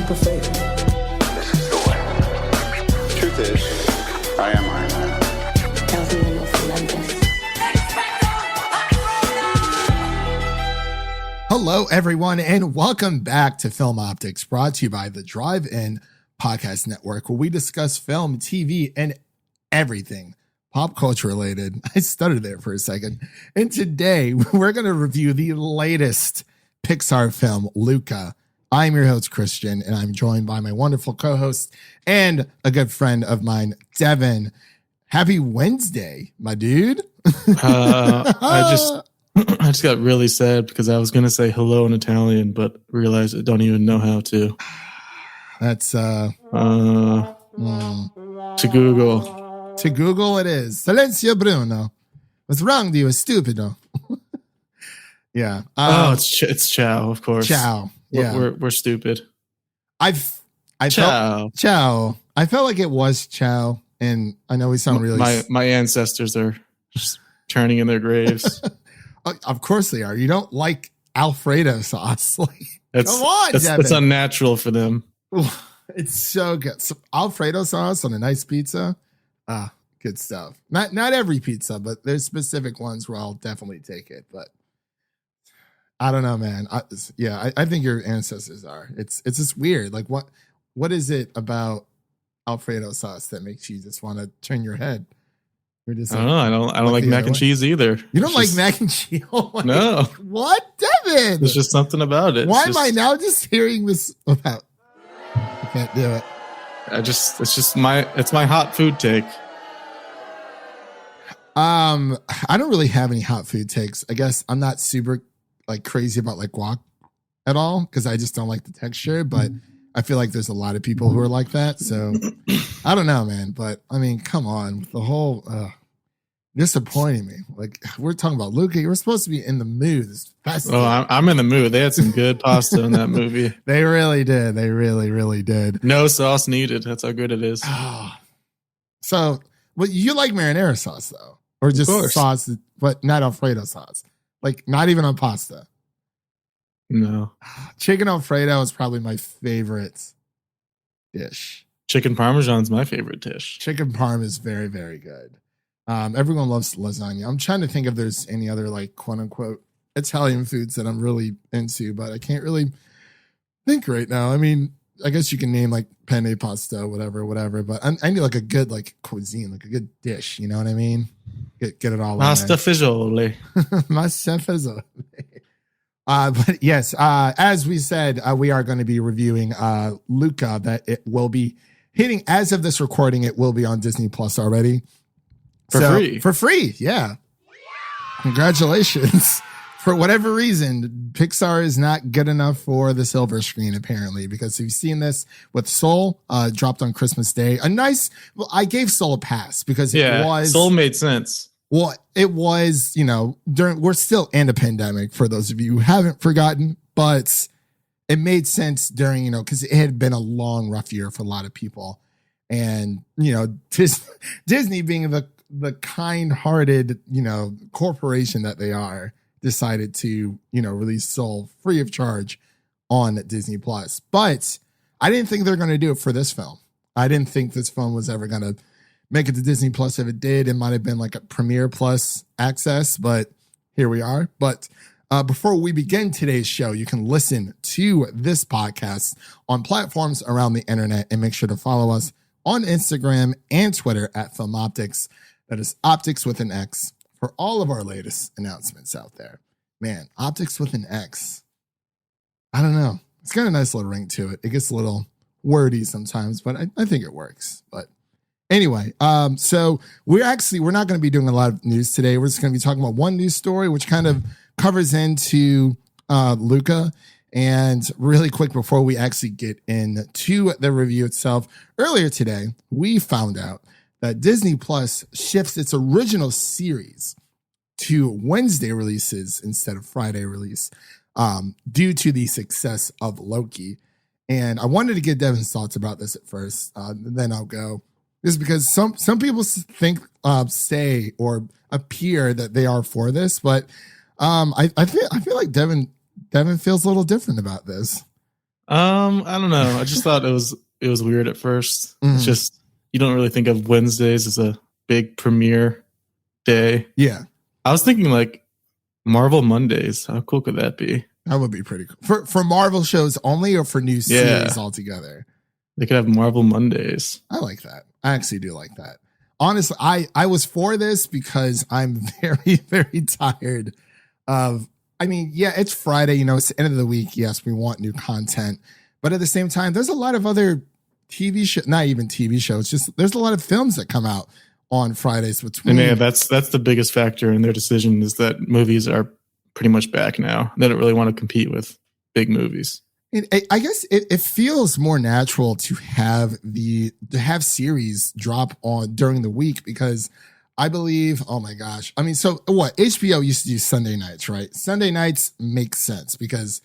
leap of faith. This is the way. Truth is, I am Iron Man. Hello, everyone, and welcome back to Film Optix, brought to you by the Drive-In Podcast Network, where we discuss film, TV, and everything pop culture related. I stuttered there for a second. And today, we're going to review the latest Pixar film, Luca. I'm your host, Christian, and I'm joined by my wonderful co-host and a good friend of mine, Devin. Happy Wednesday, my dude. I just got really sad because I was going to say hello in Italian, but realized I don't even know how to. That's to Google. To Google it is. Silenzio Bruno. What's wrong with you? Stupido. Yeah. It's Ciao, of course. Ciao. Yeah. We're stupid. I Ciao. felt Ciao. I felt like it was Ciao, and I know we sound really. My ancestors are just turning in their graves. Of course they are. You don't like Alfredo sauce, like Come on, Devin. It's unnatural for them. It's so good. So Alfredo sauce on a nice pizza. Good stuff. Not every pizza, but there's specific ones where I'll definitely take it. But I don't know, man. I think your ancestors are. It's just weird. Like what is it about Alfredo sauce that makes you just want to turn your head? I don't know. I don't like mac and cheese either. You don't like mac and cheese? Oh no. What, Devin? There's just something about it. Why am I now just hearing this about? I can't do it. It's my hot food take. I don't really have any hot food takes. I guess I'm not super like crazy about like guac at all because I just don't like the texture, but I feel like there's a lot of people who are like that. So I don't know, man. But I mean, come on, the whole disappointing me. Like we're talking about Luca. You were supposed to be in the mood. I'm in the mood. They had some good pasta in that movie. They really did. They really, really did. No sauce needed. That's how good it is. So, well, you like marinara sauce though, or just sauce, but not Alfredo sauce. Like not even on pasta. No. Chicken Alfredo is probably my favorite dish. Chicken Parmesan's my favorite dish. Chicken Parm is very, very good. Everyone loves lasagna. I'm trying to think if there's any other like quote unquote Italian foods that I'm really into, but I can't really think right now. I mean, I guess you can name like penne pasta, whatever. But I need like a good like cuisine, like a good dish. You know what I mean? Get it all. Pasta fagioli. Pasta fagioli. But yes, as we said, we are going to be reviewing Luca. That it will be hitting as of this recording. It will be on Disney Plus already for free. Yeah, congratulations. For whatever reason, Pixar is not good enough for the silver screen apparently, because we've seen this with Soul dropped on Christmas Day. I gave Soul a pass because Soul made sense. Well, it was, we're still in a pandemic for those of you who haven't forgotten, but it made sense during, because it had been a long, rough year for a lot of people. And, Disney being the kind-hearted, corporation that they are, decided to, release Soul free of charge on Disney Plus. But I didn't think they were going to do it for this film. I didn't think this film was ever going to make it to Disney Plus. If it did, it might have been like a Premiere Plus access, but here we are. But before we begin today's show, you can listen to this podcast on platforms around the internet and make sure to follow us on Instagram and Twitter at Film Optix. That is Optix with an X for all of our latest announcements out there. Man, Optix with an X. I don't know. It's got a nice little ring to it. It gets a little wordy sometimes, but I think it works. But anyway, so we're not going to be doing a lot of news today. We're just going to be talking about one news story, which kind of covers into Luca. And really quick, before we actually get into the review itself, earlier today, we found out that Disney Plus shifts its original series to Wednesday releases instead of Friday release due to the success of Loki. And I wanted to get Devin's thoughts about this at first, then I'll go. Is because some people think, say, or appear that they are for this, but I feel like Devin feels a little different about this. I don't know. I just thought it was weird at first. Mhm. It's just you don't really think of Wednesdays as a big premiere day. Yeah, I was thinking like Marvel Mondays. How cool could that be? that would be pretty cool. For Marvel shows only or for new series altogether? They could have Marvel Mondays. I like that. I actually do like that. Honestly, I was for this because I'm very, very tired of, I mean, yeah, it's Friday, you know, it's the end of the week. Yes, we want new content. But at the same time, there's a lot of other TV shows, not even TV shows, just there's a lot of films that come out on Fridays between. And yeah, that's the biggest factor in their decision is that movies are pretty much back now. They don't really want to compete with big movies. I guess it feels more natural to have series drop on during the week because I believe, oh my gosh. I mean, so what? HBO used to do Sunday nights, right? Sunday nights make sense because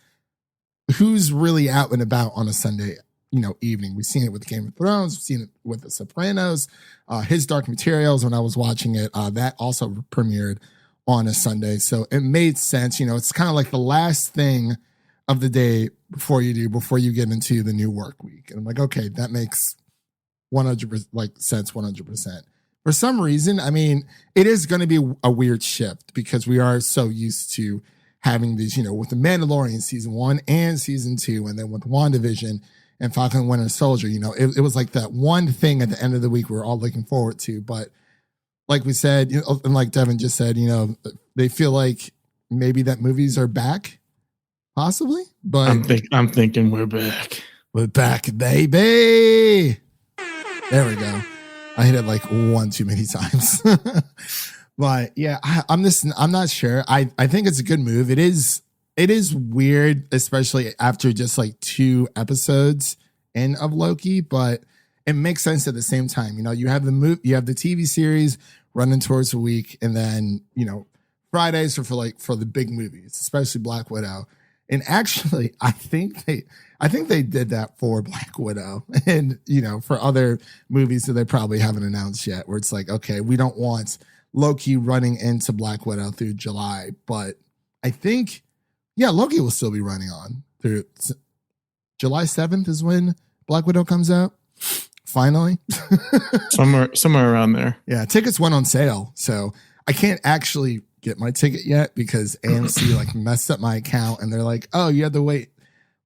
who's really out and about on a Sunday, you know, evening? We've seen it with Game of Thrones. We've seen it with The Sopranos. His Dark Materials, when I was watching it, that also premiered on a Sunday. So it made sense. You know, it's kind of like the last thing of the day before you get into the new work week. And I'm like, okay, that makes 100% like sense 100%. For some reason, I mean, it is going to be a weird shift because we are so used to having these, you know, with the Mandalorian season 1 and season 2, and then with WandaVision and Falcon and Winter Soldier, you know, it was like that one thing at the end of the week we're all looking forward to. But like we said, you know, and like Devin just said, you know, they feel like maybe that movies are back. Possibly, but I'm thinking we're back. We're back, baby. There we go. I hit it like one too many times. But yeah, I'm not sure. I think it's a good move. It is weird, especially after just like 2 episodes in of Loki, but it makes sense at the same time. You know, you have the TV series running towards a week, and then, you know, Fridays are for the big movies, especially Black Widow. And actually, I think they did that for Black Widow and, you know, for other movies that they probably haven't announced yet, where it's like, okay, we don't want Loki running into Black Widow through July. But I think, yeah, Loki will still be running on through July 7th is when Black Widow comes out. Finally. somewhere around there. Yeah, tickets went on sale. So I can't actually get my ticket yet because AMC like messed up my account and they're like, oh, you have to wait.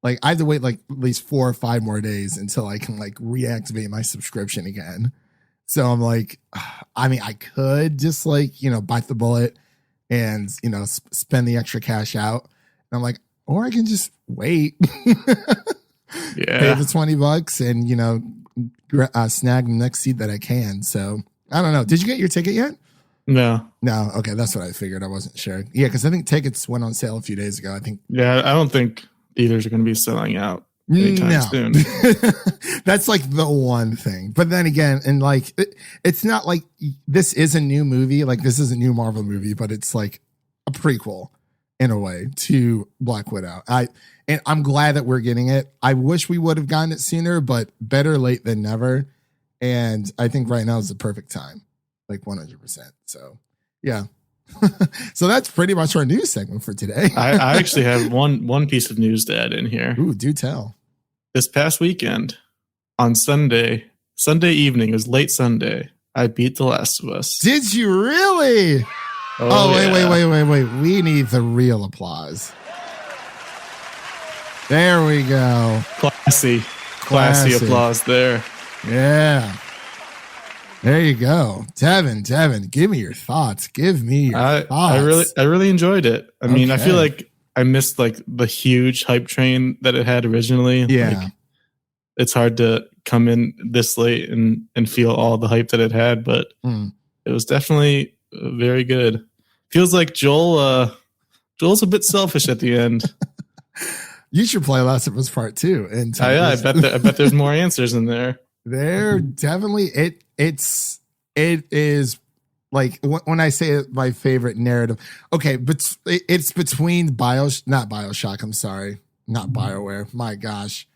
Like I have to wait like at least 4 or 5 more days until I can like reactivate my subscription again. So I'm like, I mean, I could just like, you know, bite the bullet and, you know, spend the extra cash out. And I'm like, or I can just wait, pay the $20 and, you know, snag the next seat that I can. So I don't know. Did you get your ticket yet? No. Okay. That's what I figured. I wasn't sure. Yeah. Cause I think tickets went on sale a few days ago. I think. Yeah. I don't think theaters are going to be selling out anytime soon. That's like the one thing. But then again, and like, it's not like this is a new movie. Like this is a new Marvel movie, but it's like a prequel in a way to Black Widow. And I'm glad that we're getting it. I wish we would have gotten it sooner, but better late than never. And I think right now is the perfect time. Like 100%. So, yeah. So that's pretty much our news segment for today. I actually have one piece of news to add in here. Ooh, do tell. This past weekend, on Sunday evening, it was late Sunday, I beat The Last of Us. Did you really? Wait. We need the real applause. There we go. Classy applause there. Yeah. There you go. Devin, give me your thoughts. Thoughts. I really enjoyed it. I mean, I feel like I missed like the huge hype train that it had originally. Yeah. Like, it's hard to come in this late and feel all the hype that it had, but it was definitely very good. Feels like Joel's a bit selfish at the end. You should play Last of Us Part 2. And I bet there's more answers in there. There definitely it is like when I say my favorite narrative. Okay, but it's between not Bioshock. I'm sorry, not BioWare. My gosh,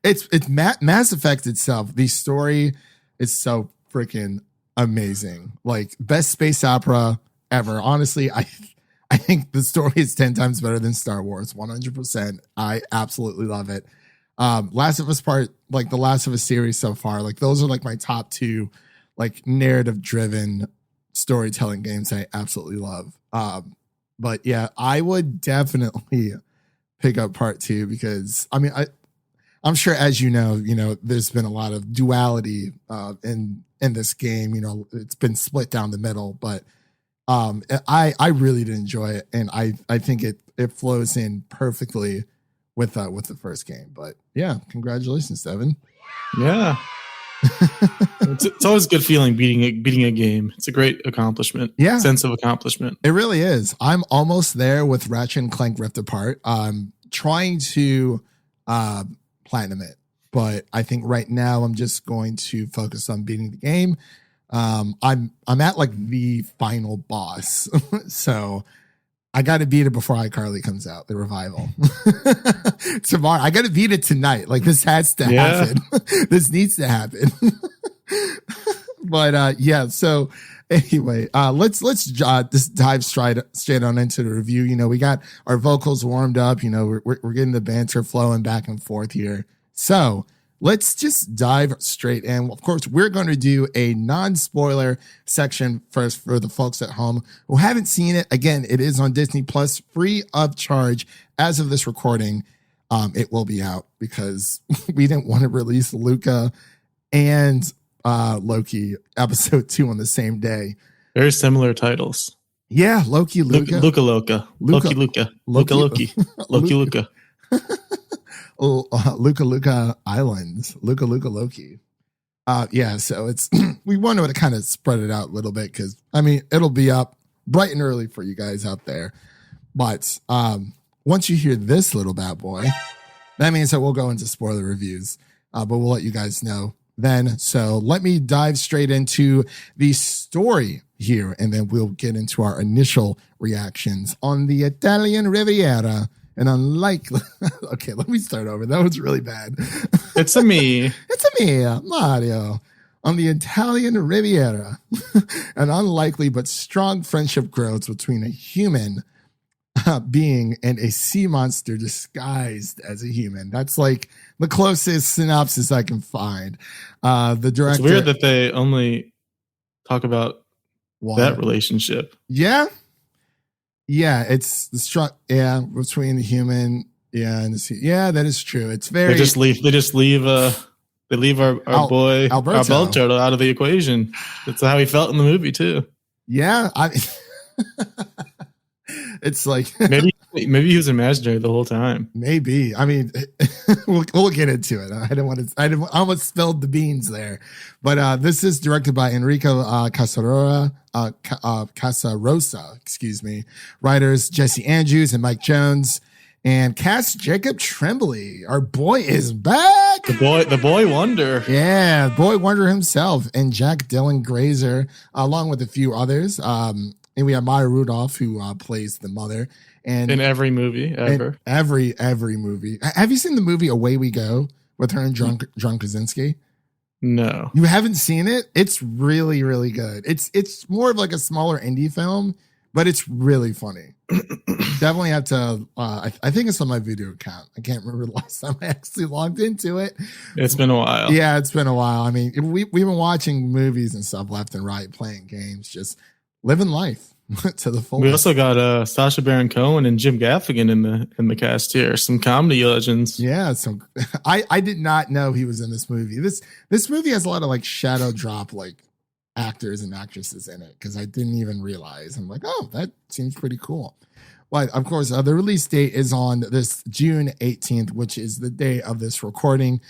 it's Mass Effect itself. The story is so freaking amazing. Like best space opera ever. Honestly, I I think the story is 10 times better than Star Wars. 100%. I absolutely love it. Last of Us like the Last of Us series so far, like those are like my top two, like narrative driven storytelling games I absolutely love. But yeah, I would definitely pick up part two because I mean, I'm sure, as you know, there's been a lot of duality in this game. It's been split down the middle, but I really did enjoy it, and I think it flows in perfectly with the first game. But yeah, congratulations, Devin. Yeah. It's always a good feeling beating a game. It's a great accomplishment. Yeah. Sense of accomplishment. It really is. I'm almost there with Ratchet and Clank Rift Apart. Trying to platinum it, but I think right now I'm just going to focus on beating the game. I'm at like the final boss, so I got to beat it before iCarly comes out, the revival. Tomorrow, I got to beat it tonight. Like this has to happen. This needs to happen. But yeah, so anyway, let's just dive straight on into the review. We got our vocals warmed up. We're getting the banter flowing back and forth here. So let's just dive straight in. Of course, we're going to do a non-spoiler section first for the folks at home who haven't seen it. Again, it is on Disney Plus, free of charge as of this recording. It will be out because we didn't want to release Luca and Loki episode 2 on the same day. Very similar titles. Yeah, Loki, Luca. Luca. Loki, Luca. Loki. Luca. Luca Islands. Luca Loki. Yeah, so it's we wanted to kind of spread it out a little bit because I mean it'll be up bright and early for you guys out there. But once you hear this little bad boy, that means that we'll go into spoiler reviews. But we'll let you guys know then. So let me dive straight into the story here, and then we'll get into our initial reactions on the Italian Riviera. And unlike, okay, let me start over. That was really bad. It's a me. It's a me, Mario. On the Italian Riviera, an unlikely but strong friendship grows between a human being and a sea monster disguised as a human. That's like the closest synopsis I can find. The director. It's weird that they only talk about water. That relationship. Yeah. Yeah, it's the between the human, and the sea. Yeah, that is true. It's very. They just leave our boy Alberto out of the equation. That's how he felt in the movie too. Yeah, it's like maybe he was imaginary the whole time. Maybe. I mean, we'll get into it. I almost spilled the beans there, but this is directed by Enrico Casarosa. Excuse me. Writers Jesse Andrews and Mike Jones, and cast Jacob Tremblay. Our boy is back. The boy wonder. Yeah, boy wonder himself, and Jack Dylan Grazer, along with a few others. And we have Maya Rudolph, who plays the mother, and in every movie ever. Every movie. Have you seen the movie Away We Go with her and John Krasinski? No, you haven't seen it. It's really, really good. It's more of like a smaller indie film, but it's really funny. Definitely have to. I think it's on my video account. I can't remember the last time I actually logged into it. It's been a while. Yeah, it's been a while. I mean, we've been watching movies and stuff left and right, playing games, just living life to the full. We also got Sacha Baron Cohen and Jim Gaffigan in the cast here. Some comedy legends. Yeah, I did not know he was in this movie. This movie has a lot of like shadow drop like actors and actresses in it because I didn't even realize. I'm like, oh, that seems pretty cool. But of course, the release date is on this June 18th, which is the day of this recording.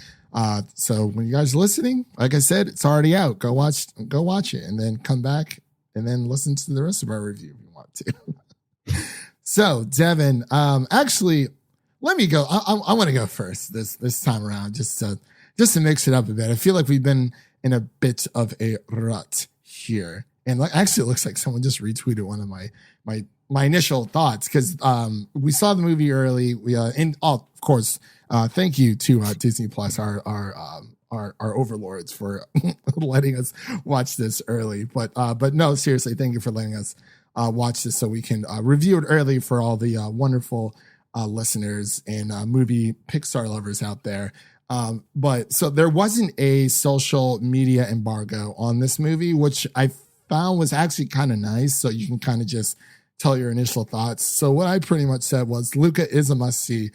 So when you guys are listening, like I said, it's already out. Go watch it, and then come back and then listen to the rest of our review if you want to. So, Devin, actually, let me go. I want to go first this time around, just to mix it up a bit. I feel like we've been in a bit of a rut here, and actually, it looks like someone just retweeted one of my initial thoughts because we saw the movie early. Of course, thank you to Disney Plus, our overlords, for letting us watch this early. But no, seriously, thank you for letting us watch this so we can review it early for all the wonderful listeners and movie Pixar lovers out there. But so there wasn't a social media embargo on this movie, which I found was actually kind of nice. So you can kind of just tell your initial thoughts. So what I pretty much said was Luca is a must see,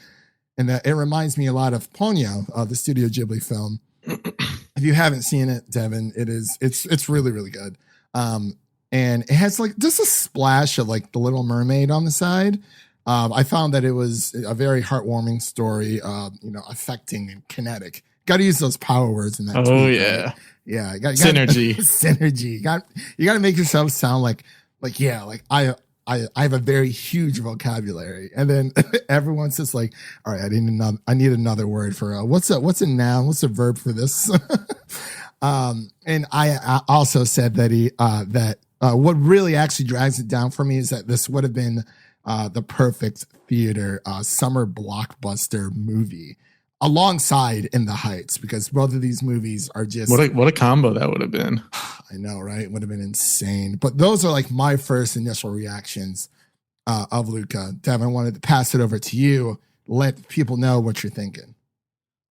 and that it reminds me a lot of Ponyo, the Studio Ghibli film. If you haven't seen it, Devin, it's really, really good. And it has like just a splash of like The Little Mermaid on the side. I found that it was a very heartwarming story, affecting and kinetic. Got to use those power words in that. Oh, tweet, yeah. right? Yeah. Synergy. Synergy. You got to make yourself sound like I have a very huge vocabulary. And then everyone's just like, all right, I need another word for what's a noun? What's a verb for this? And I also said that what really actually drags it down for me is that this would have been the perfect theater summer blockbuster movie alongside In the Heights, because both of these movies are just what a combo that would have been. I know, right? It would have been insane. But those are like my first initial reactions of Luca. Devin, I wanted to pass it over to you. Let people know what you're thinking.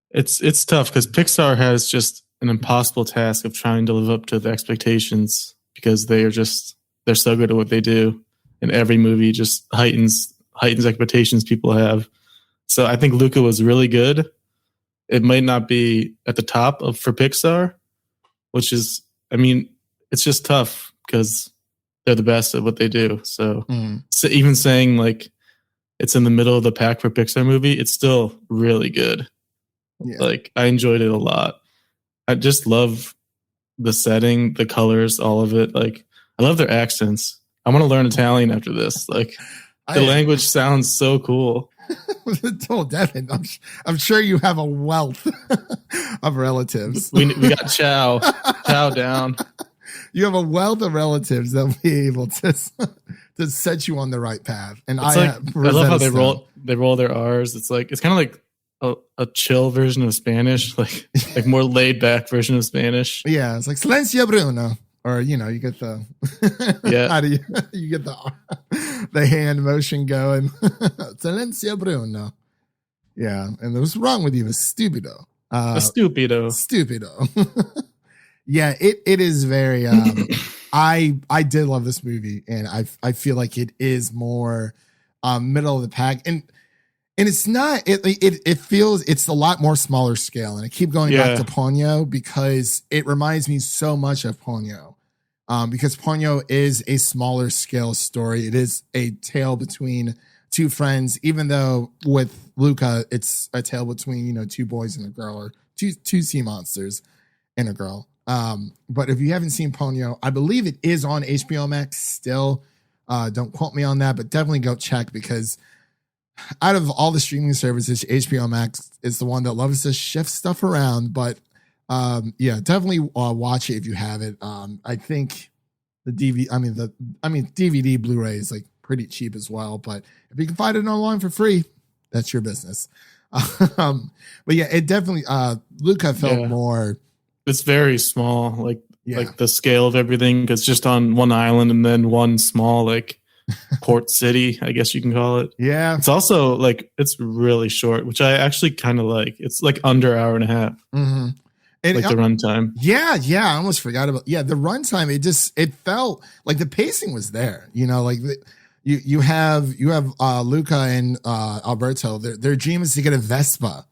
It's tough because Pixar has just an impossible task of trying to live up to the expectations, because they're so good at what they do, and every movie just heightens expectations people have. So I think Luca was really good. It might not be at the top for Pixar, which is, I mean, it's just tough because they're the best at what they do. So even saying like it's in the middle of the pack for Pixar movie, it's still really good. Yeah. Like I enjoyed it a lot. I just love the setting, the colors, all of it. Like I love their accents. I want to learn Italian after this. Like the language sounds so cool. Oh, Devin, I'm sure you have a wealth of relatives. We got Chow down. You have a wealth of relatives that will be able to set you on the right path. And I love how they roll their R's. It's kind of like a chill version of Spanish, like more laid back version of Spanish. Yeah, it's like Silencio Bruno. Or you get the how do you get the hand motion going? Silencio Bruno. Yeah, and what's wrong with you? Stupido. Stupido. Yeah, it is very. I did love this movie, and I feel like it is more middle of the pack, and it's not. It feels it's a lot more smaller scale, and I keep going back to Ponyo because it reminds me so much of Ponyo. Because Ponyo is a smaller scale story. It is a tale between two friends, even though with Luca, it's a tale between, two boys and a girl, or two sea monsters and a girl. But if you haven't seen Ponyo, I believe it is on HBO Max still. Don't quote me on that, but definitely go check, because out of all the streaming services, HBO Max is the one that loves to shift stuff around. But definitely watch it if you have it. I think the DVD Blu-ray is like pretty cheap as well, but if you can find it online for free, that's your business. But yeah, it definitely Luca felt more. It's very small, like the scale of everything, because just on one island and then one small like port city, I guess you can call it. Yeah, it's also like it's really short, which I actually kind of like. It's like under an hour and a half. Mm-hmm. And like the runtime. Yeah. I almost forgot about the runtime. It felt like the pacing was there. Like you have Luca and Alberto. Their dream is to get a Vespa,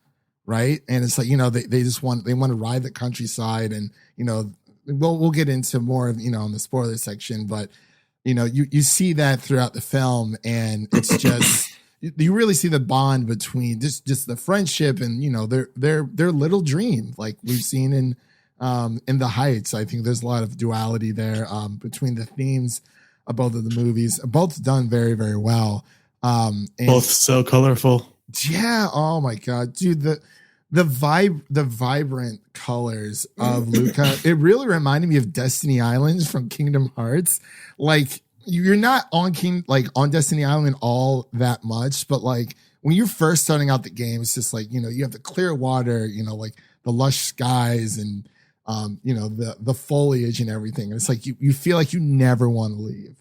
right? And it's like they want to ride the countryside, and we'll get into more of in the spoiler section, but you see that throughout the film, and it's just. You really see the bond between just the friendship and their little dream, like we've seen in The Heights. I think there's a lot of duality there between the themes of both of the movies, both done very, very well. And both so colorful. Yeah. Oh my God, dude. The vibrant colors of Luca. It really reminded me of Destiny Islands from Kingdom Hearts. Like, you're not on Destiny Island all that much, but like when you're first starting out the game, it's just like, you have the clear water, like the lush skies and, the foliage and everything. And it's like, you feel like you never want to leave.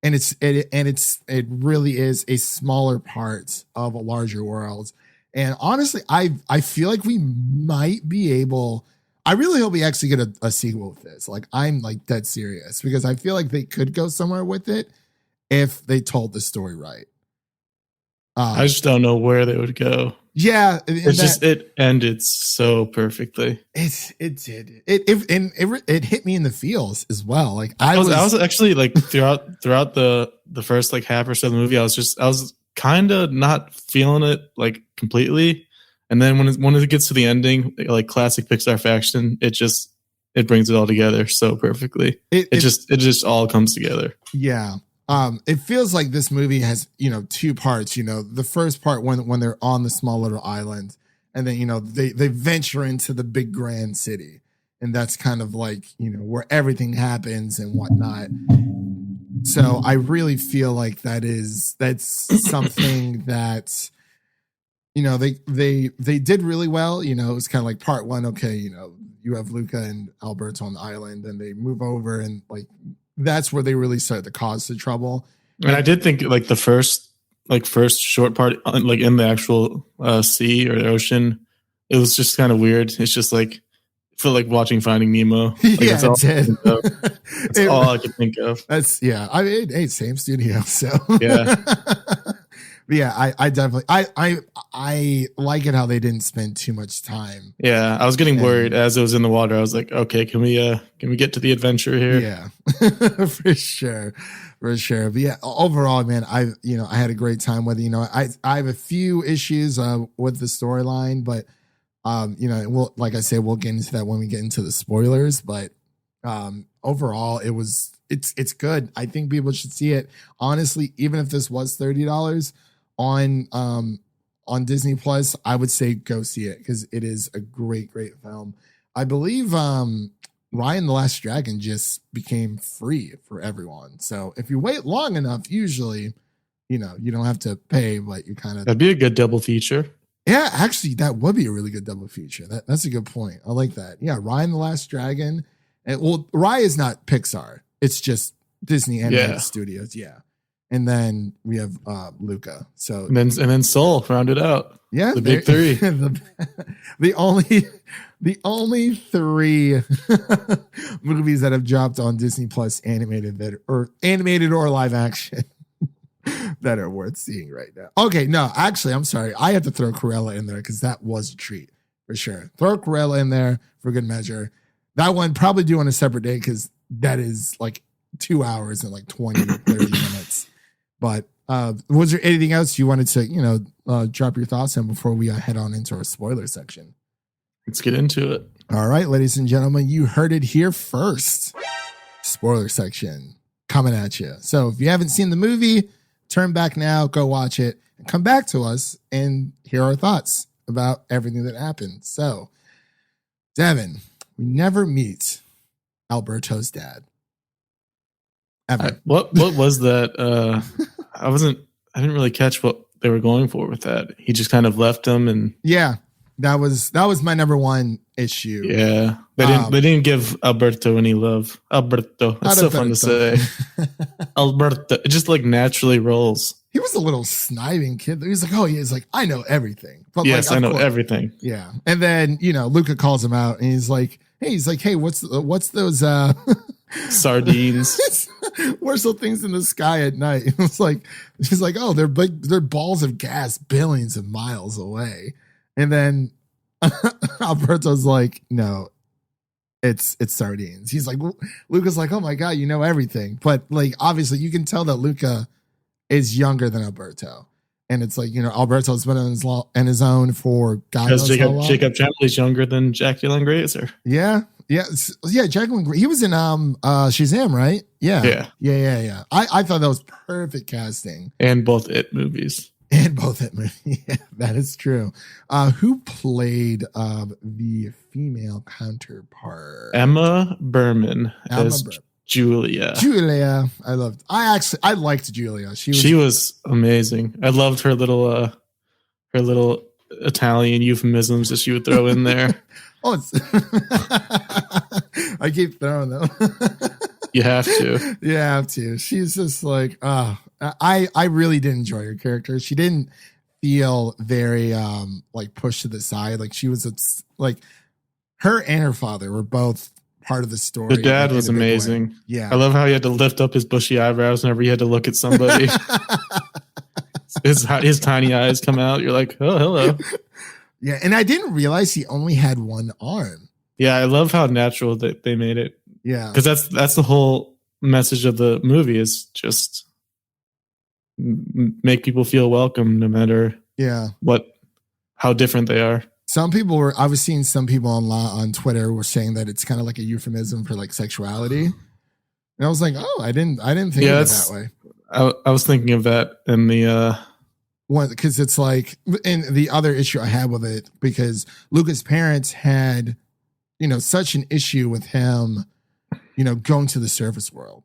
and it really is a smaller part of a larger world. And honestly, I feel like we might be able. I really hope we actually get a sequel with this. Like, I'm like dead serious, because I feel like they could go somewhere with it if they told the story right. I just don't know where they would go. Yeah, it ended so perfectly. It did. It hit me in the feels as well. Like I was actually like throughout the first like half or so of the movie, I was kind of not feeling it like completely. And then when it gets to the ending, like classic Pixar fashion, it brings it all together so perfectly. It just all comes together. Yeah. It feels like this movie has, two parts. The first part when they're on the small little island, and then they venture into the big grand city, and that's kind of like where everything happens and whatnot. So I really feel like that's something that they did really well. It was kind of like part one. Okay, you have Luca and Alberto on the island, and they move over, and like that's where they really start to cause the trouble. And I did think like the first short part, like in the actual sea or the ocean, it was just kind of weird. It's just like, I feel like watching Finding Nemo. Like, yeah, that's all I could think of. I mean, hey, same studio, so yeah. But yeah, I definitely I like it how they didn't spend too much time. Yeah, I was getting worried as it was in the water. I was like, okay, can we get to the adventure here? Yeah, for sure. But yeah, overall, man, I had a great time with it. I have a few issues with the storyline, but we'll, like I say, we'll get into that when we get into the spoilers. But overall, it's good. I think people should see it. Honestly, even if this was $30 on Disney Plus, I would say go see it, because it is a great film. I believe Raya and the Last Dragon just became free for everyone. So if you wait long enough, usually, you don't have to pay, but you kind of. That'd be a good double feature. Yeah, actually, that would be a really good double feature. That's a good point. I like that. Yeah, Raya and the Last Dragon. Raya is not Pixar. It's just Disney Animated Studios. Yeah. And then we have Luca. So and then Soul rounded out. Yeah, the big three. the only three movies that have dropped on Disney Plus animated or live action that are worth seeing right now. Okay, no, actually, I'm sorry. I have to throw Cruella in there, because that was a treat for sure. Throw Cruella in there for good measure. That one probably do on a separate day, because that is like 2 hours and like 20, 30 minutes. But was there anything else you wanted to, drop your thoughts on before we head on into our spoiler section? Let's get into it. All right, ladies and gentlemen, you heard it here first. Spoiler section coming at you. So if you haven't seen the movie, turn back now, go watch it, and come back to us and hear our thoughts about everything that happened. So, Devin, we never meet Alberto's dad. What was that? I didn't really catch what they were going for with that. He just kind of left him, and yeah, that was my number one issue. Yeah, they didn't give Alberto any love. Alberto, that's so fun to say. Alberto, it just like naturally rolls. He was a little sniving kid. He was like, he's like, I know everything. But yes, I know everything. Yeah, and then Luca calls him out, and he's like, hey, what's those sardines? Where's the things in the sky at night? It's like, she's like, they're balls of gas billions of miles away. And then Alberto's like, no, it's sardines. He's like, Luca's like, oh my God, you know everything. But like, obviously you can tell that Luca is younger than Alberto. And it's like, Alberto's been on his own for God knows how long. Jacob Tremblay's younger than Jacqueline Grazer. Yeah. Yeah. Jacqueline, he was in Shazam, right? Yeah. I thought that was perfect casting. And both It movies. Yeah, that is true. Who played the female counterpart? Emma Berman as Julia. I liked Julia. She was amazing. I loved her little Italian euphemisms that she would throw in there. I keep throwing them. You have to. You have to. She's just like, I really did enjoy her character. She didn't feel very like pushed to the side. Like she was like her and her father were both part of the story. The dad was amazing. Yeah. I love how he had to lift up his bushy eyebrows whenever he had to look at somebody. his tiny eyes come out. You're like, oh, hello. Yeah. And I didn't realize he only had one arm. Yeah. I love how natural that they made it. Yeah. Because that's the whole message of the movie is just make people feel welcome no matter how different they are. I was seeing some people on Twitter were saying that it's kind of like a euphemism for like sexuality. And I was like, oh, I didn't think of it that way. I was thinking of that in the one, because it's like, and the other issue I had with it, because Luca's parents had, such an issue with him, going to the surface world.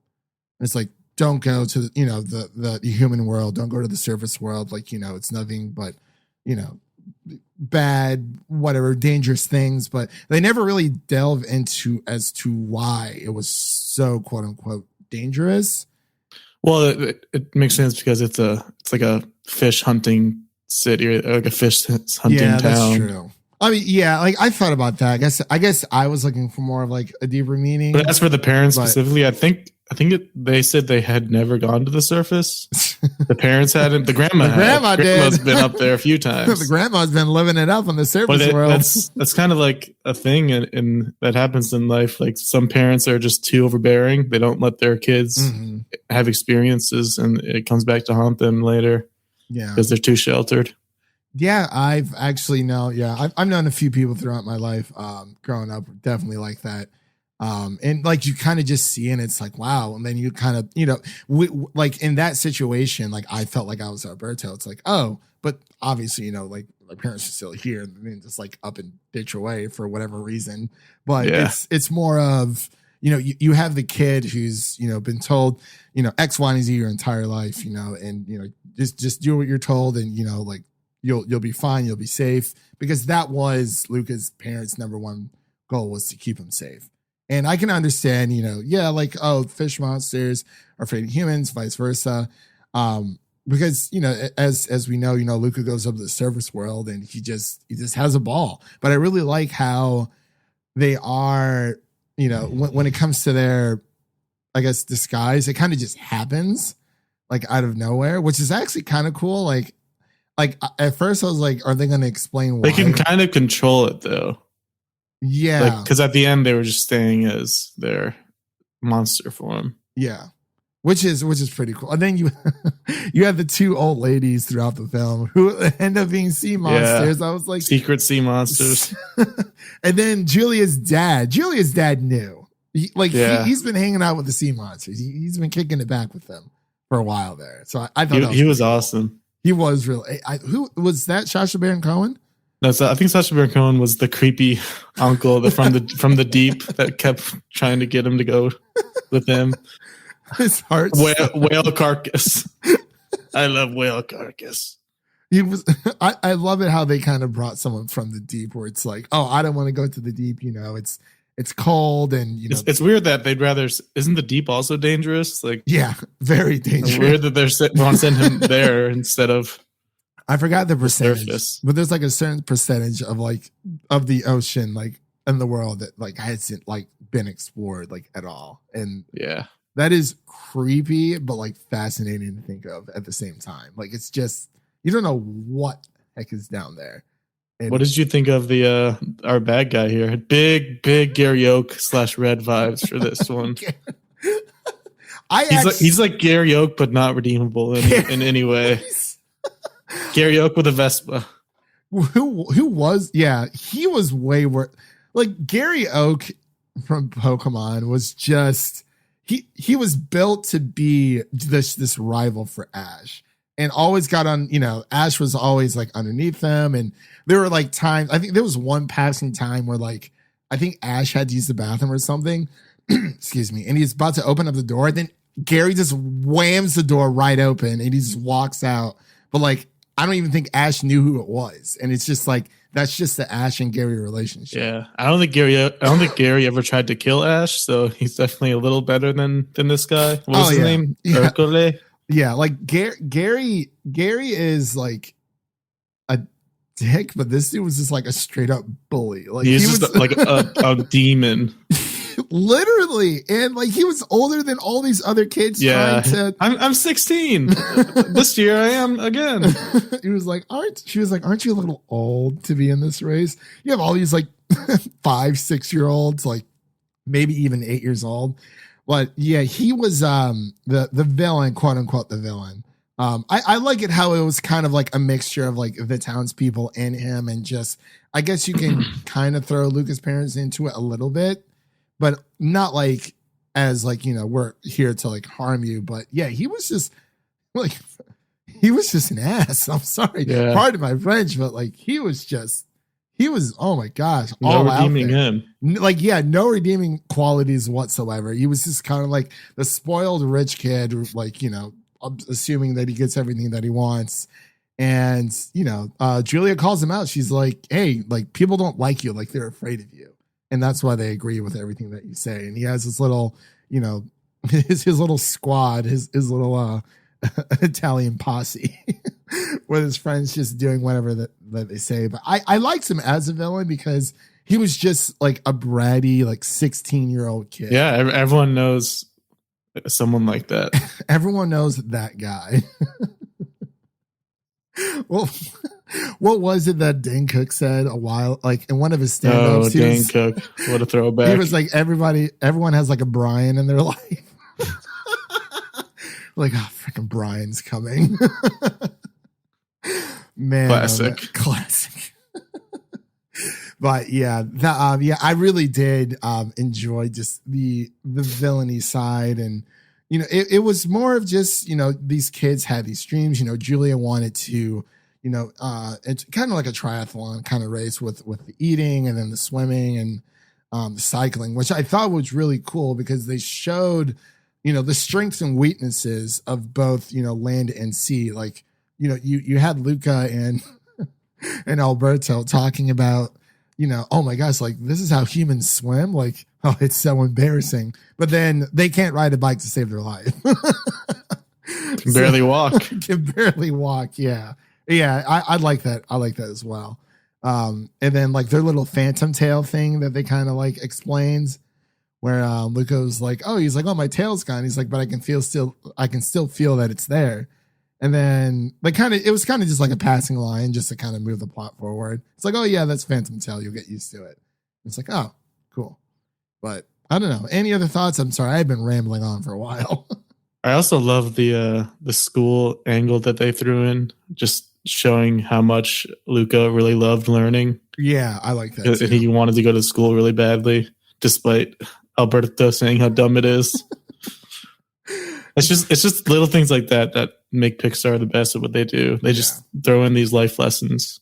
And it's like, don't go to the human world. Don't go to the surface world. Like, it's nothing but, bad, whatever, dangerous things. But they never really delve into as to why it was so quote unquote dangerous. Well, it makes sense because it's like a fish hunting city, or like a fish hunting town. That's true. I mean, yeah, like I thought about that. I guess I was looking for more of like a deeper meaning. But as for the parents specifically, I think they said they had never gone to the surface. The parents hadn't. The grandma had. Grandma's been up there a few times. The grandma's been living it up on the surface world. That's kind of like a thing in that happens in life. Like some parents are just too overbearing. They don't let their kids have experiences, and it comes back to haunt them later. Yeah, because they're too sheltered. Yeah, I've actually I've known a few people throughout my life growing up, definitely like that. And like you kind of just see, and it's like, wow. And then you kind of, like in that situation, like I felt like I was Alberto. It's like, oh, but obviously, like my parents are still here and then just like up and ditch away for whatever reason. But it's more of, you have the kid who's, been told, X, Y, and Z your entire life, and, just do what you're told and, like you'll be fine. You'll be safe, because that was Luca's parents' number one goal, was to keep him safe. And I can understand, like, oh, fish monsters are afraid of humans, vice versa. Because, as we know, Luca goes up to the surface world and he just has a ball. But I really like how they are, when it comes to their, I guess, disguise, it kind of just happens like out of nowhere, which is actually kind of cool. Like at first I was like, are they going to explain why? They can kind of control it though. Yeah, because at the end they were just staying as their monster form. Yeah, which is pretty cool. And then you have the two old ladies throughout the film who end up being sea monsters. I was like, secret sea monsters. And then Julia's dad knew. He's been hanging out with the sea monsters. He's been kicking it back with them for a while there. So I thought he was awesome. He was really. Who was that? Sacha Baron Cohen? No, I think Sacha Baron Cohen was the creepy uncle from the deep that kept trying to get him to go with him. His heart. Whale carcass. I love whale carcass. He was. I love it how they kind of brought someone from the deep, where it's like, oh, I don't want to go to the deep. It's cold, and it's weird that they'd rather. Isn't the deep also dangerous? Like, yeah, very dangerous. Weird that they want to send him there instead of. I forgot the percentage, but there's like a certain percentage of the ocean, like in the world, that like hasn't like been explored like at all. And that is creepy, but like fascinating to think of at the same time. Like, it's just, you don't know what heck is down there. And what did you think of the our bad guy here? Big Gary Oak / Red vibes for this one. He's like Gary Oak, but not redeemable in any way. Gary Oak with a Vespa. Who was? Yeah, he was way worse. Like Gary Oak from Pokemon was just he was built to be this rival for Ash, and always got on. Ash was always like underneath them, and there were like times. I think there was one passing time where like I think Ash had to use the bathroom or something. Excuse me, and he's about to open up the door. Then Gary just whams the door right open, and he just walks out. But like I don't even think Ash knew who it was. And it's just like, that's just the Ash and Gary relationship. Yeah. I don't think Gary ever tried to kill Ash, so he's definitely a little better than this guy. What was his name? Yeah. Ercole? Yeah, like Gary is like a dick, but this dude was just like a straight up bully. Like he was just like a demon. Literally. And like he was older than all these other kids. Yeah. Trying to I'm 16. This year I am again. He was like, aren't you a little old to be in this race? You have all these like 5-6-year-olds, like maybe even 8 years old. But yeah, he was the villain, quote unquote, the villain. I like it how it was kind of like a mixture of like the townspeople and him, and just I guess you can kind of throw Luca's parents into it a little bit, but not like as like, you know, we're here to like harm you. But yeah, he was just an ass. I'm sorry, pardon my French, but like he was oh my gosh, all no redeeming him. Like, yeah, no redeeming qualities whatsoever. He was just kind of like the spoiled rich kid, like, you know, assuming that he gets everything that he wants. And, you know, Julia calls him out. She's like, hey, like people don't like you, like they're afraid of you. And that's why they agree with everything that you say. And he has this little, you know, his little squad, his little Italian posse with his friends just doing whatever that they say. But I liked him as a villain because he was just like a bratty, like 16-year-old kid. Yeah, everyone knows someone like that. Everyone knows that guy. Well, what was it that Dane Cook said a while, like in one of his stand-ups? Oh, Dane Cook. What a throwback. He was like, everyone has like a Brian in their life. Like, oh, freaking Brian's coming. Man. Classic. Classic. But yeah, I really did enjoy just the villainy side. And, you know, it was more of just, you know, these kids had these dreams. You know, Julia wanted to, you know, it's kind of like a triathlon kind of race with the eating and then the swimming and the cycling, which I thought was really cool because they showed, you know, the strengths and weaknesses of both, you know, land and sea. Like, you know, you had Luca and Alberto talking about, you know, oh my gosh, like this is how humans swim. Like, oh, it's so embarrassing. But then they can't ride a bike to save their life. Can barely walk. Can barely walk. Yeah. Yeah. I like that. I like that as well. And then like their little phantom tail thing that they kind of like explains where Luca's like, oh, he's like, oh, my tail's gone. He's like, but I can still feel that it's there. And then it was kind of just like a passing line just to kind of move the plot forward. It's like, oh yeah, that's phantom tail. You'll get used to it. It's like, oh, cool. But I don't know. Any other thoughts? I'm sorry. I've been rambling on for a while. I also love the school angle that they threw in, just showing how much Luca really loved learning. Yeah, I like that too. He wanted to go to school really badly, despite Alberto saying how dumb it is. It's just little things like that make Pixar the best at what they do. They just throw in these life lessons.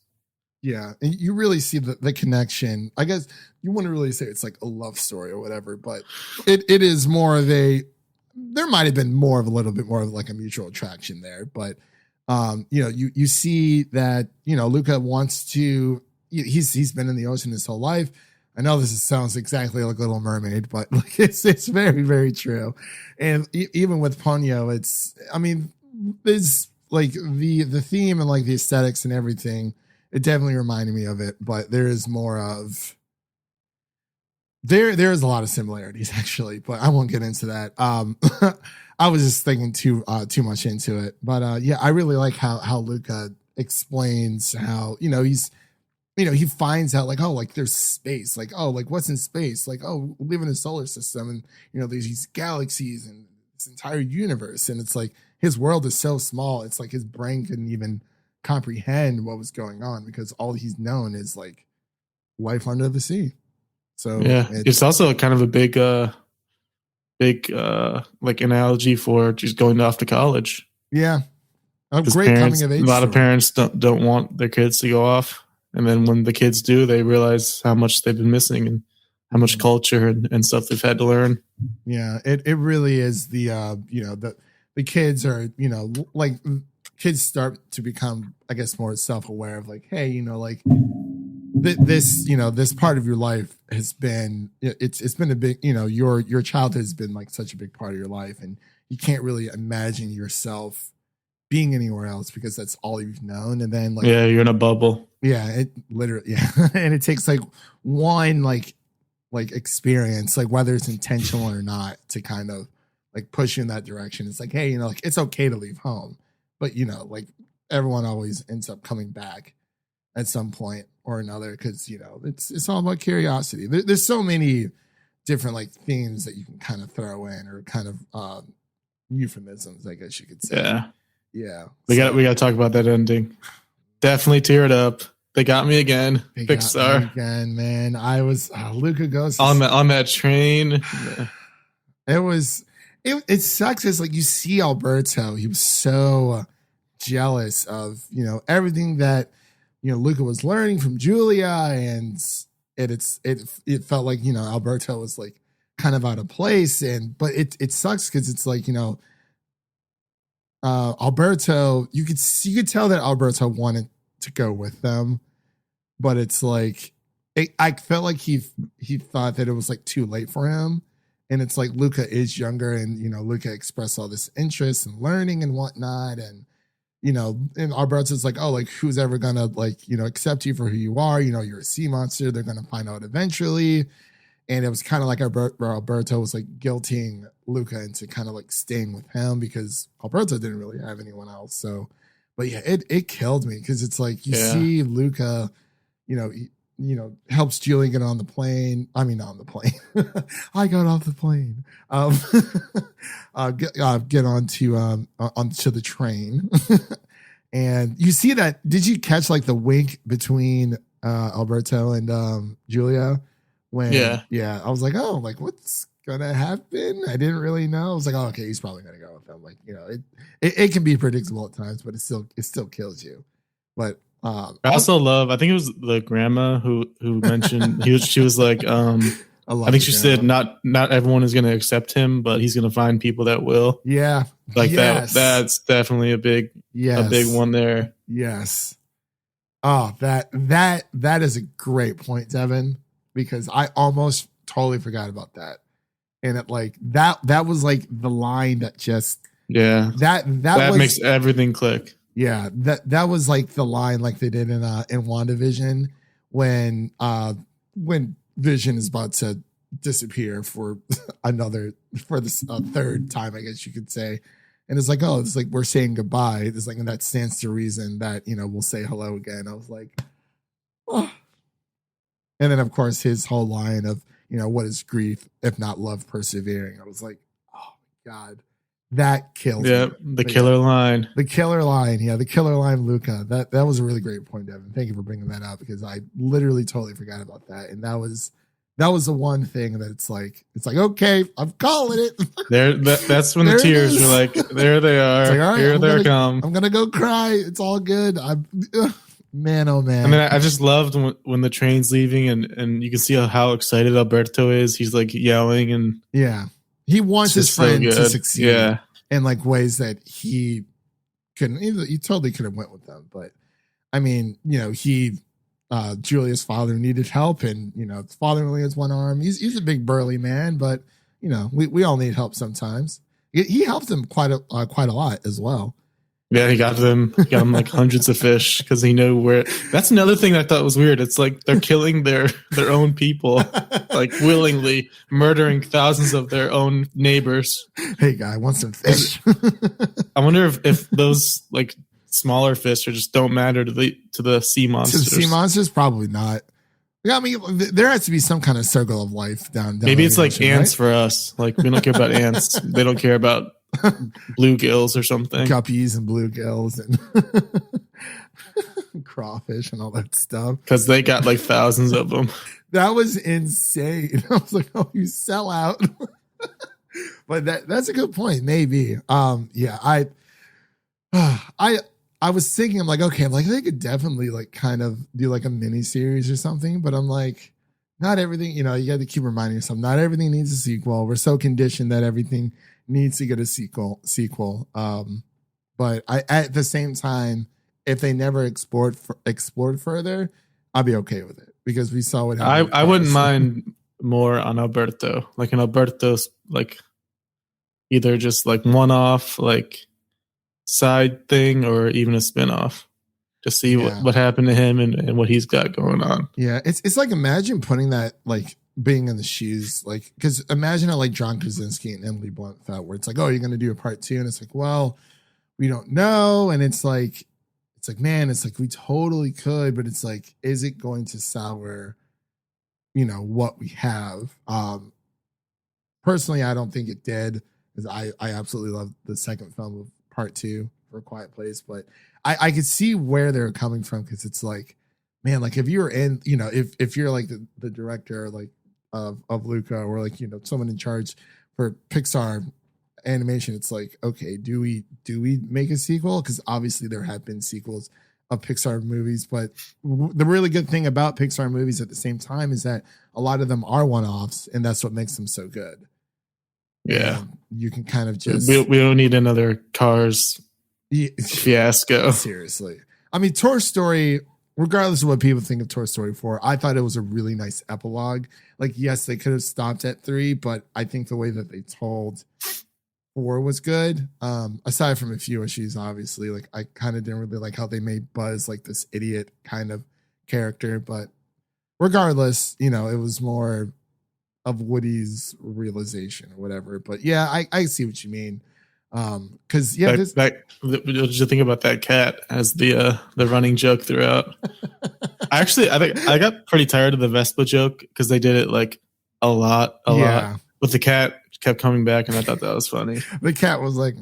Yeah, and you really see the connection. I guess you wouldn't really say it's like a love story or whatever, but it is more of there might have been more of a little bit more of like a mutual attraction there. But you know, you see that, you know, Luca wants to, he's been in the ocean his whole life. I know this sounds exactly like Little Mermaid, but like it's very, very true. And even with Ponyo, there's like the theme and like the aesthetics and everything. It definitely reminded me of it, but there is more of there is a lot of similarities actually, but I won't get into that. I was just thinking too much into it, but yeah, I really like how Luca explains how, you know, he finds out like, oh, like there's space, like, oh, like what's in space? Like, oh, we live in a solar system and, you know, there's these galaxies and this entire universe. And it's like, his world is so small. It's like his brain couldn't even comprehend what was going on because all he's known is like life under the sea. So yeah, it's also kind of a big like analogy for just going off to college. Yeah. A great coming of age. A lot of parents don't want their kids to go off. And then when the kids do, they realize how much they've been missing and how much culture and stuff they've had to learn. Yeah, it really is the, you know, the kids are, you know, like kids start to become, I guess, more self-aware of like, hey, like this, this part of your life has been, it's been a big, your childhood has been like such a big part of your life, and you can't really imagine yourself being anywhere else because that's all you've known. And then like, yeah, you're in a bubble. Yeah, it literally, yeah. And it takes like one like experience, like whether it's intentional or not, to kind of like push you in that direction. It's like, hey, like it's okay to leave home, but like everyone always ends up coming back at some point or another because it's all about curiosity. There's so many different like themes that you can kind of throw in, or kind of euphemisms, I guess you could say. Yeah. We got to talk about that ending. Definitely teared up. They got me again. Pixar again, man. I was Luca goes on that train. It sucks. It's like you see Alberto. He was so jealous of everything that Luca was learning from Julia, and it felt like Alberto was like kind of out of place, but it sucks because it's like Alberto. You could tell that Alberto wanted to go with them, but it's like I felt like he thought that it was like too late for him. And it's like Luca is younger, and Luca expressed all this interest in learning and whatnot, and and Alberto's like, oh, like who's ever gonna like accept you for who you are? You're a sea monster. They're gonna find out eventually. And it was kind of like Alberto was like guilting Luca into kind of like staying with him because Alberto didn't really have anyone else. So, but yeah, it killed me because it's like you see Luca, helps Julia get on the plane. I mean, not on the plane. I got off the plane. Get onto the train. And you see that. Did you catch like the wink between Alberto and Julia? Yeah, I was like, oh, like what's gonna happen? I didn't really know. I was like, oh, okay, he's probably gonna go with them. Like, it can be predictable at times, but it still kills you. But I also love. I think it was the grandma who mentioned she was like, I think she said not everyone is gonna accept him, but he's gonna find people that will. Yeah, like that's definitely a big one there. Yes. Oh, that is a great point, Devin. Because I almost totally forgot about that. And it like that was like the line that just that makes everything click. Yeah, that was like the line like they did in WandaVision when Vision is about to disappear for the third time, I guess you could say. And it's like, oh, it's like we're saying goodbye. It's like, and that stands to reason that we'll say hello again. I was like, oh. And then, of course, his whole line of, what is grief if not love persevering? I was like, oh, my God, that kills me. The killer line. The killer line. Yeah, the killer line, Luca. That was a really great point, Devin. Thank you for bringing that up because I literally totally forgot about that. And that was the one thing that it's like, okay, I'm calling it. That's when the tears were like, there they are. Like, right, here they come. I'm going to go cry. It's all good. Man, oh man! I mean, I just loved when the train's leaving, and you can see how excited Alberto is. He's like yelling, and he wants his friend to succeed. In like ways that he couldn't. He totally could have went with them, but I mean, Julia's father needed help, and his father only has one arm. He's a big burly man, but we all need help sometimes. He helped him quite a lot as well. Yeah, he got them like hundreds of fish because he knew where. That's another thing I thought was weird. It's like they're killing their own people, like willingly murdering thousands of their own neighbors. Hey, guy, want some fish? I wonder if those like smaller fish just don't matter to the sea monsters. To the sea monsters, probably not. Yeah, I mean, there has to be some kind of circle of life down. Maybe it's like ants for us. Like we don't care about ants. They don't care about bluegills or something. Guppies and bluegills and crawfish and all that stuff. Because they got like thousands of them. That was insane. I was like, oh, you sell out. But that's a good point. Maybe. I was thinking, I'm like, okay, I'm like, they could definitely like kind of do like a mini series or something, but I'm like, not everything, you got to keep reminding yourself, not everything needs a sequel. We're so conditioned that everything needs to get a sequel. But at the same time, if they never explored further, I'll be okay with it because we saw what happened. I wouldn't mind more on Alberto, like an Alberto's like either just like one-off like side thing or even a spin-off to see what happened to him and what he's got going on. Yeah, it's like imagine putting that like being in the shoes, like because imagine how like John Krasinski and Emily Blunt felt, where it's like, oh, you're gonna do a part 2, and it's like, well, we don't know, and it's like man, it's like we totally could, but it's like, is it going to sour, what we have? Personally, I don't think it did, because I absolutely love the second film of part 2 for A Quiet Place, but I could see where they're coming from, because it's like, man, like if you're in, if you're like the director like of Luca, or like someone in charge for Pixar animation, it's like, okay, do we make a sequel? Because obviously there have been sequels of Pixar movies, but the really good thing about Pixar movies at the same time is that a lot of them are one-offs, and that's what makes them so good. Yeah, and you can kind of just we don't need another Cars fiasco. Seriously, I mean, Toy Story, regardless of what people think of Toy Story 4, I thought it was a really nice epilogue. Like, yes, they could have stopped at 3, but I think the way that they told 4 was good. Aside from a few issues, obviously, like I kind of didn't really like how they made Buzz like this idiot kind of character, but regardless, it was more of Woody's realization or whatever. But yeah, I see what you mean. Because what did you think about that cat as the running joke throughout? I think I got pretty tired of the Vespa joke, because they did it like a lot, but the cat kept coming back, and I thought that was funny. The cat was like,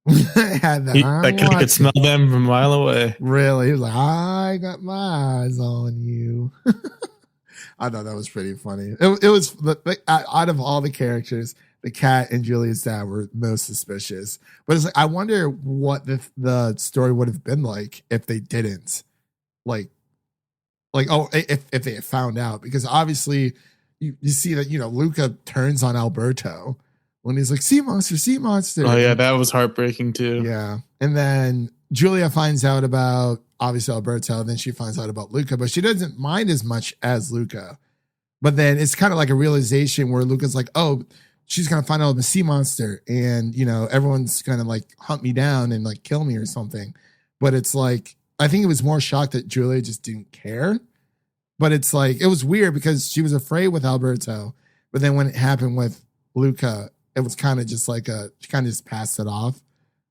that cat could smell them from a mile away. Really? He was like, I got my eyes on you. I thought that was pretty funny. It was out of all the characters, the cat and Julia's dad were most suspicious. But it's like, I wonder what the story would have been like if they didn't, if they had found out, because obviously you see that Luca turns on Alberto when he's like, sea monster. Oh yeah, that was heartbreaking too. Yeah, and then Julia finds out about obviously Alberto, then she finds out about Luca, but she doesn't mind as much as Luca. But then it's kind of like a realization where Luca's like, oh, she's gonna find out I'm a sea monster, and everyone's gonna like hunt me down and like kill me or something. But it's like, I think it was more shocked that Julia just didn't care. But it's like, it was weird because she was afraid with Alberto, but then when it happened with Luca, it was kind of just like she kind of just passed it off.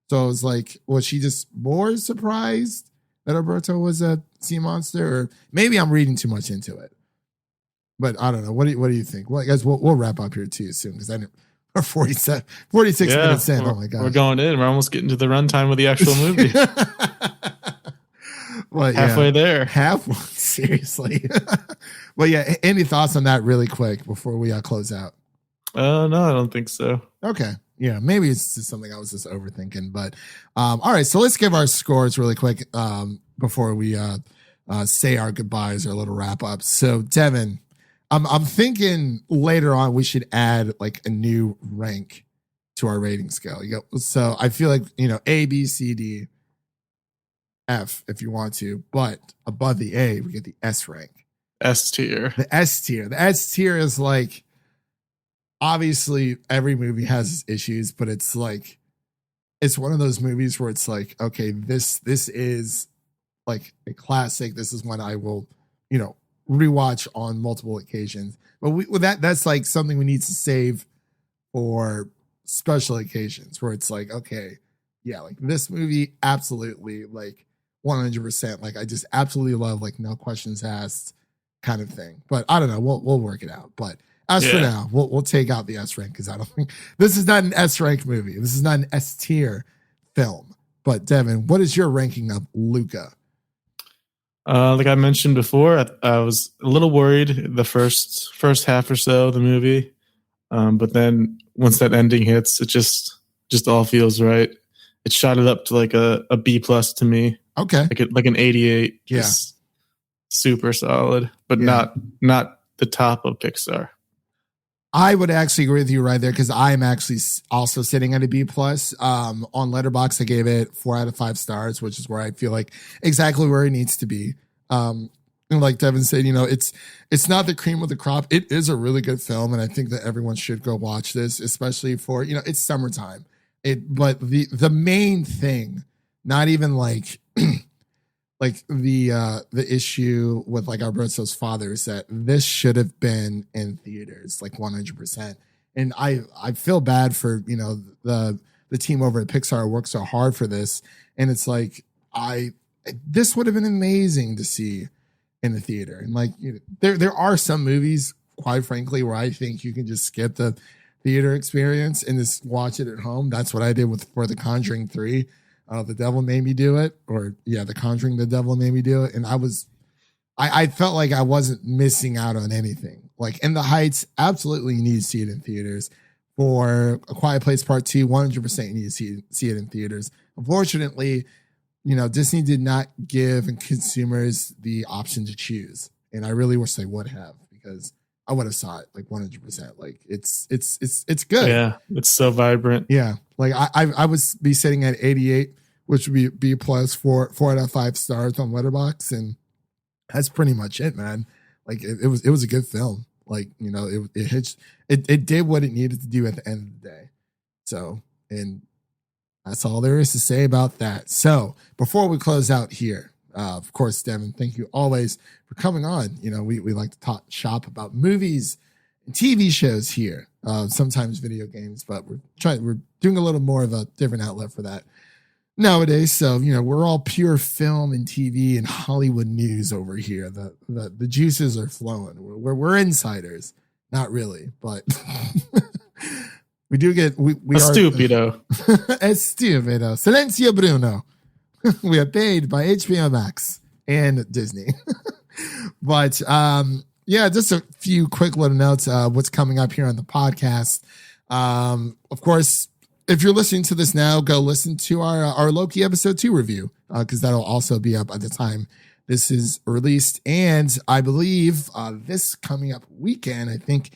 So it was like, was she just more surprised that Alberto was a sea monster, or maybe I'm reading too much into it? But I don't know. What do you think? Well, guys, we'll wrap up here too soon, because we're 46 minutes in. Oh my god, we're going in. We're almost getting to the runtime of the actual movie. Well, halfway there. Seriously. Well, yeah. Any thoughts on that really quick before we close out? No, I don't think so. Okay. Yeah, maybe it's just something I was just overthinking. But all right, so let's give our scores really quick before we say our goodbyes, our little wrap up. So, Devin, I'm thinking later on we should add like a new rank to our rating scale. So I feel like A, B, C, D, F if you want to, but above the A we get the S rank. S tier. The S tier. The S tier is like, obviously every movie has its issues, but it's like, it's one of those movies where it's like, okay, this is like a classic. This is one I will, rewatch on multiple occasions. But that's like something we need to save for special occasions where it's like, okay, yeah, like this movie, absolutely, like 100%. Like I just absolutely love, like no questions asked kind of thing. But I don't know. We'll work it out. But as for now, we'll take out the S rank, because I don't think this is not an S rank movie. This is not an S tier film. But Devin, what is your ranking of Luca? Like I mentioned before, I was a little worried the first half or so of the movie, but then once that ending hits, it just all feels right. It shot it up to like a B plus to me. Okay, like an 88. Yeah, just super solid, but not the top of Pixar. I would actually agree with you right there because I'm actually also sitting at a B plus. On Letterboxd, I gave it 4 out of 5 stars, which is where I feel like exactly where it needs to be. And like Devin said, it's not the cream of the crop. It is a really good film, and I think that everyone should go watch this, especially for it's summertime. But the main thing, not even like like the issue with like Alberto's father is that this should have been in theaters, like 100%. And I feel bad for, the team over at Pixar worked so hard for this. And it's like, this would have been amazing to see in the theater. And like, there are some movies, quite frankly, where I think you can just skip the theater experience and just watch it at home. That's what I did for The Conjuring 3. The Devil Made Me Do It, or The Conjuring, The Devil Made Me Do It. And I felt like I wasn't missing out on anything. Like In the Heights, absolutely you need to see it in theaters. For A Quiet Place Part 2, 100% you need to see it in theaters. Unfortunately, Disney did not give consumers the option to choose. And I really wish they would have, because I would have saw it like 100%. Like it's good. Yeah, it's so vibrant. Yeah. Like I would be sitting at 88, which would be B plus 4 out of 5 stars on Letterboxd, and that's pretty much it, man. Like it was a good film. Like it did what it needed to do at the end of the day. So, and that's all there is to say about that. So before we close out here, of course, Devin, thank you always for coming on. We like to talk shop about movies and TV shows here. Sometimes video games, but we're doing a little more of a different outlet for that nowadays. So, we're all pure film and TV and Hollywood news over here. The juices are flowing. We're insiders. Not really, but we do get, we are stupido. Estupido. Silencio Bruno. We are paid by HBO Max and Disney. But, just a few quick little notes. What's coming up here on the podcast. Of course, if you're listening to this now, go listen to our Loki episode 2 review, because that'll also be up at the time this is released. And I believe this coming up weekend, I think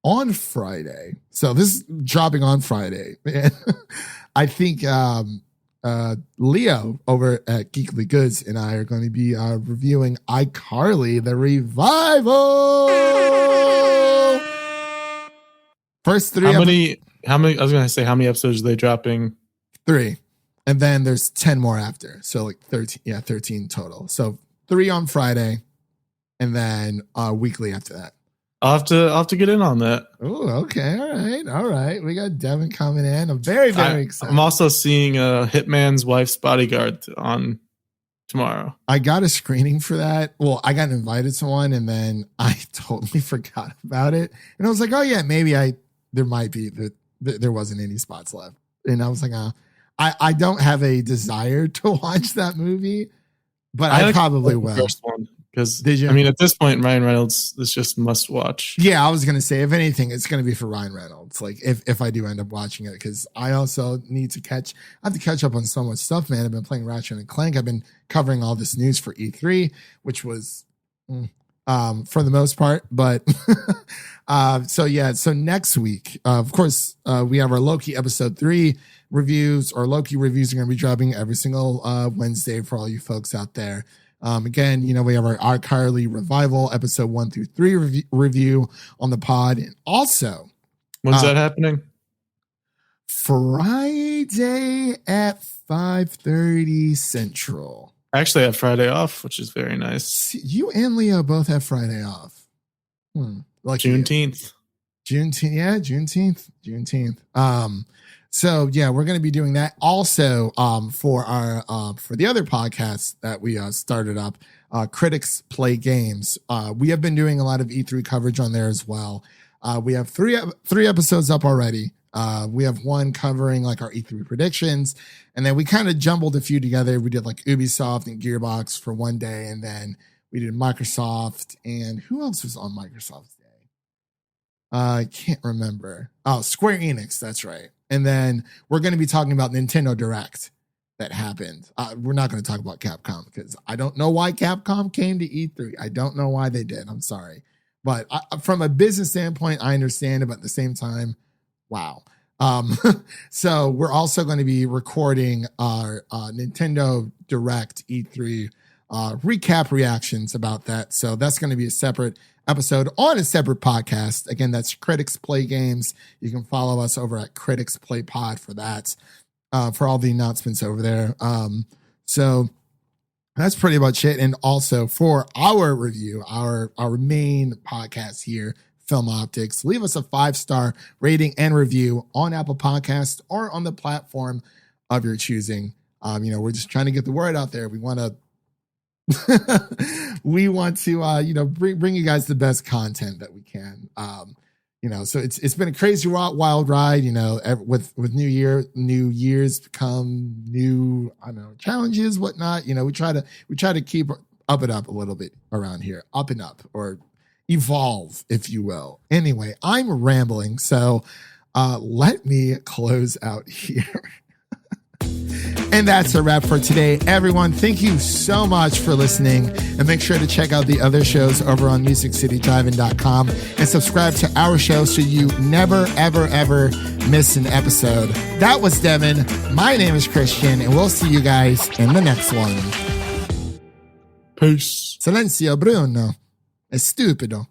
on Friday. So this is dropping on Friday. I think Leo over at Geekly Goods and I are going to be reviewing iCarly, the revival. First 3. How many? I was going to say, how many episodes are they dropping? 3. And then there's 10 more after. So like 13. Yeah, 13 total. So 3 on Friday and then weekly after that. I'll have to get in on that. Oh, okay. All right. We got Devin coming in. I'm very, very excited. I'm also seeing Hitman's Wife's Bodyguard on tomorrow. I got a screening for that. Well, I got invited to one and then I totally forgot about it. And I was like, oh yeah, maybe there might be there wasn't any spots left. And I was like, I don't have a desire to watch that movie, but I probably will. First one. Because, at this point, Ryan Reynolds is just must watch. Yeah, I was going to say, if anything, it's going to be for Ryan Reynolds. Like, if I do end up watching it, because I also need to I have to catch up on so much stuff, man. I've been playing Ratchet and Clank. I've been covering all this news for E3, which was for the most part. But so next week, of course, we have our Loki episode 3 reviews. Our Loki reviews are going to be dropping every single Wednesday for all you folks out there. Again, we have our iCarly revival episode 1 through 3 review on the pod. And also, when's that happening? Friday at 5:30 Central. I actually have Friday off, which is very nice. You and Leo both have Friday off. Like Juneteenth. Juneteenth. So yeah, we're going to be doing that. Also, for the other podcast that we started up, Critics Play Games. We have been doing a lot of E3 coverage on there as well. We have three episodes up already. We have one covering like our E3 predictions, and then we kind of jumbled a few together. We did like Ubisoft and Gearbox for one day, and then we did Microsoft, and who else was on Microsoft's day? I can't remember. Oh, Square Enix. That's right. And then we're going to be talking about Nintendo Direct that happened. We're not going to talk about Capcom because I don't know why Capcom came to E3. I don't know why they did. I'm sorry. But from a business standpoint, I understand it, but at the same time, wow. So we're also going to be recording our Nintendo Direct E3 recap reactions about that. So that's going to be a separate episode on a separate podcast. Again, that's Critics Play Games. You can follow us over at Critics Play Pod for that, for all the announcements over there. So that's pretty much it. And also for our review, our main podcast here, Film Optix, leave us a 5-star rating and review on Apple Podcasts or on the platform of your choosing. We're just trying to get the word out there. We want to bring you guys the best content that we can. So it's been a crazy wild ride, with new years come new, challenges, whatnot. We try to keep up and up a little bit around here, up and up, or evolve, if you will. Anyway, I'm rambling. So, let me close out here. And that's a wrap for today, everyone. Thank you so much for listening, and make sure to check out the other shows over on MusicCityDriving.com and subscribe to our show so you never, ever, ever miss an episode. That was Devin. My name is Christian, and we'll see you guys in the next one. Peace. Silenzio, Bruno. È stupido.